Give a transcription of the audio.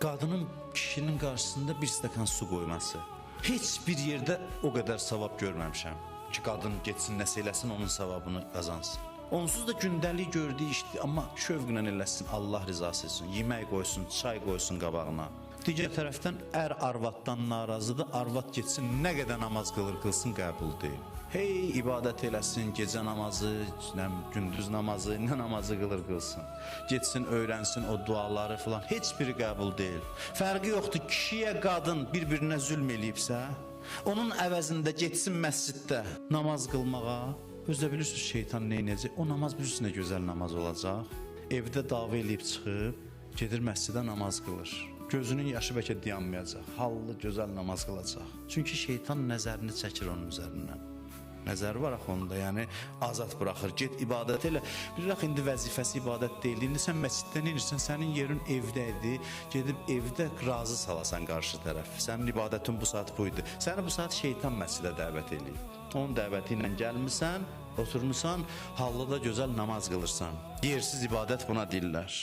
qadının kişinin qarşısında bir stəkan su qoyması. Heç bir yerdə o qədər savab görməmişəm ki, qadın getsin, nəsə eləsin, onun savabını qazansın. Onsuz da gündəlik gördüyü işdir, amma şövqlə eləsin, Allah rizası üçün. Yemək qoysun, çay qoysun qabağına. Digər tərəfdən ər arvaddan narazıdır, arvad getsin, nə qədər namaz qılsın, qəbul deyil. Hey, ibadət eləsin, gecə namazı, gündüz namazı, nə namazı qılsın. Getsin, öyrənsin o duaları filan, heç biri qəbul deyil. Fərqi yoxdur, kişiyə qadın bir-birinə zülm eləyibsə, onun əvəzində getsin məsciddə namaz qılmağa, özdə bilirsiniz şeytan neynəcək, o namaz bilirsiniz nə gözəl namaz olacaq. Evdə dava eləyib çıxıb, gedir məscidə namaz qılır. Gözünün yaşı bəlkə dayanmayacaq, hallı, gözəl namaz qılacaq. Çünki şeytan nəzərini çəkir onun üzərindən. Nəzəri var axı onda, yəni azad buraxır, get ibadət elə. Bilirək, indi vəzifəsi ibadət deyil, indi sən məsciddə neyirsən, sənin yerin evdədir, gedib evdə razı salasan qarşı tərəf. Sənin ibadətin bu saat buydu. Səni bu saat şeytan məscidə dəvət eləyir. Onun dəvəti ilə gəlmirsən, oturmuşsan, hallı da gözəl namaz qılırsan. Yersiz ibadət buna deyirlər.